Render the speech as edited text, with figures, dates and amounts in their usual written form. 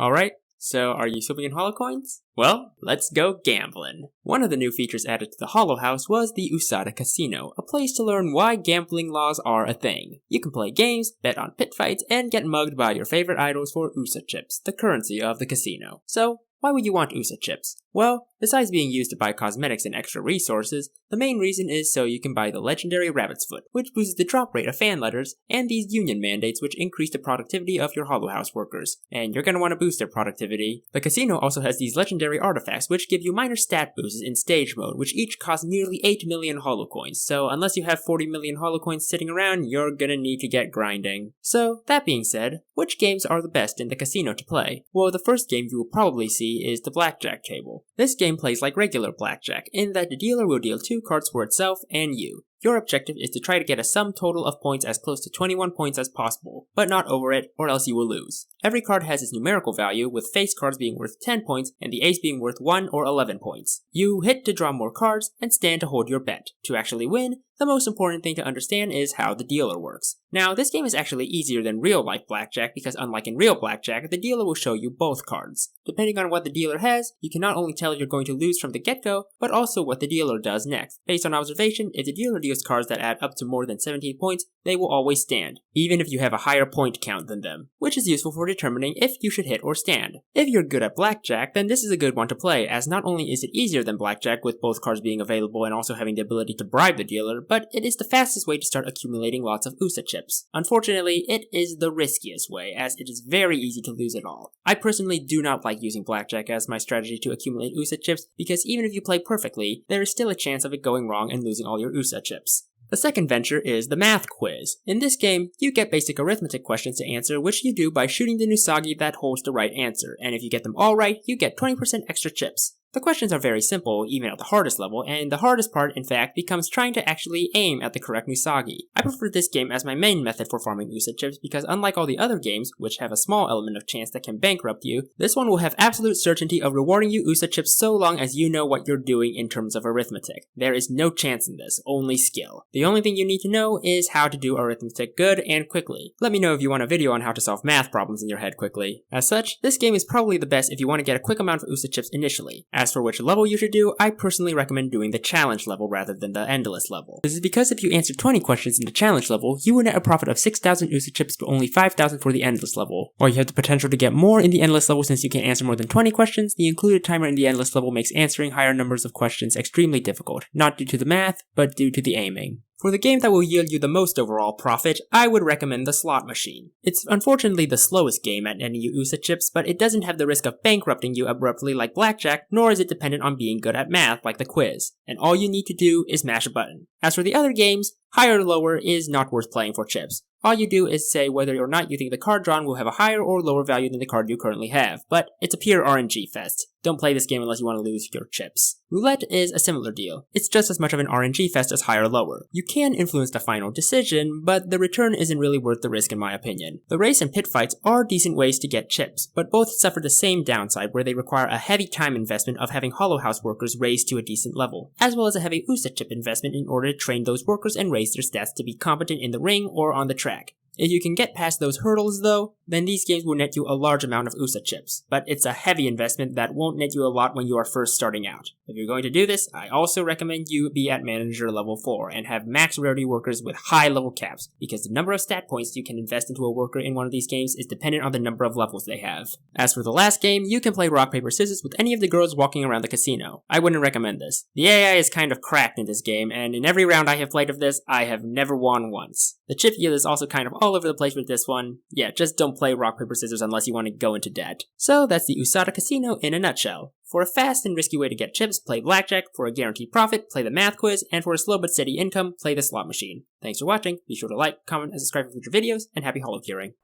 Alright, so are you swimming in holocoins? Well, let's go gambling. One of the new features added to the Holo House was the Usada Casino, a place to learn why gambling laws are a thing. You can play games, bet on pit fights, and get mugged by your favorite idols for Usa chips, the currency of the casino. So, why would you want Usa chips? Well, besides being used to buy cosmetics and extra resources, the main reason is so you can buy the legendary Rabbit's Foot, which boosts the drop rate of fan letters, and these union mandates which increase the productivity of your Holo House workers. And you're gonna want to boost their productivity. The casino also has these legendary artifacts which give you minor stat boosts in stage mode, which each cost nearly 8 million holocoins, so unless you have 40 million holocoins sitting around, you're gonna need to get grinding. So, that being said, which games are the best in the casino to play? Well, the first game you will probably see is the blackjack table. This game plays like regular blackjack, in that the dealer will deal 2 cards for itself and you. Your objective is to try to get a sum total of points as close to 21 points as possible, but not over it, or else you will lose. Every card has its numerical value, with face cards being worth 10 points and the ace being worth 1 or 11 points. You hit to draw more cards, and stand to hold your bet. To actually win, the most important thing to understand is how the dealer works. Now, this game is actually easier than real-life blackjack because unlike in real blackjack, the dealer will show you both cards. Depending on what the dealer has, you can not only tell you're going to lose from the get-go, but also what the dealer does next. Based on observation, if the dealer deals cards that add up to more than 17 points, they will always stand, even if you have a higher point count than them, which is useful for determining if you should hit or stand. If you're good at blackjack, then this is a good one to play, as not only is it easier than blackjack with both cards being available and also having the ability to bribe the dealer, but it is the fastest way to start accumulating lots of Usa chips. Unfortunately, it is the riskiest way, as it is very easy to lose it all. I personally do not like using blackjack as my strategy to accumulate Usa chips, because even if you play perfectly, there is still a chance of it going wrong and losing all your Usa chips. The second venture is the math quiz. In this game, you get basic arithmetic questions to answer, which you do by shooting the Nusagi that holds the right answer, and if you get them all right, you get 20% extra chips. The questions are very simple, even at the hardest level, and the hardest part, in fact, becomes trying to actually aim at the correct Nusagi. I prefer this game as my main method for farming Usa chips because unlike all the other games, which have a small element of chance that can bankrupt you, this one will have absolute certainty of rewarding you Usa chips so long as you know what you're doing in terms of arithmetic. There is no chance in this, only skill. The only thing you need to know is how to do arithmetic good and quickly. Let me know if you want a video on how to solve math problems in your head quickly. As such, this game is probably the best if you want to get a quick amount of Usa chips initially. As for which level you should do, I personally recommend doing the challenge level rather than the endless level. This is because if you answer 20 questions in the challenge level, you will net a profit of 6,000 Usa chips but only 5,000 for the endless level. While you have the potential to get more in the endless level since you can answer more than 20 questions, the included timer in the endless level makes answering higher numbers of questions extremely difficult, not due to the math, but due to the aiming. For the game that will yield you the most overall profit, I would recommend the slot machine. It's unfortunately the slowest game at any Usa chips, but it doesn't have the risk of bankrupting you abruptly like blackjack, nor is it dependent on being good at math like the quiz, and all you need to do is mash a button. As for the other games, higher or lower is not worth playing for chips. All you do is say whether or not you think the card drawn will have a higher or lower value than the card you currently have, but it's a pure RNG fest. Don't play this game unless you want to lose your chips. Roulette is a similar deal. It's just as much of an RNG fest as high or lower. You can influence the final decision, but the return isn't really worth the risk in my opinion. The race and pit fights are decent ways to get chips, but both suffer the same downside where they require a heavy time investment of having Holo House workers raised to a decent level, as well as a heavy Usa chip investment in order to train those workers and raise their stats to be competent in the ring or on the track. If you can get past those hurdles though, then these games will net you a large amount of Usa chips, but it's a heavy investment that won't net you a lot when you are first starting out. If you're going to do this, I also recommend you be at manager level 4 and have max rarity workers with high level caps, because the number of stat points you can invest into a worker in one of these games is dependent on the number of levels they have. As for the last game, you can play rock paper scissors with any of the girls walking around the casino. I wouldn't recommend this. The AI is kind of cracked in this game, and in every round I have played of this, I have never won once. The chip yield is also kind of all over the place with this one. Yeah, just don't play rock, paper, scissors unless you want to go into debt. So that's the Usada Casino in a nutshell. For a fast and risky way to get chips, play blackjack. For a guaranteed profit, play the math quiz. And for a slow but steady income, play the slot machine. Thanks for watching. Be sure to like, comment, and subscribe for future videos, and happy holocuring.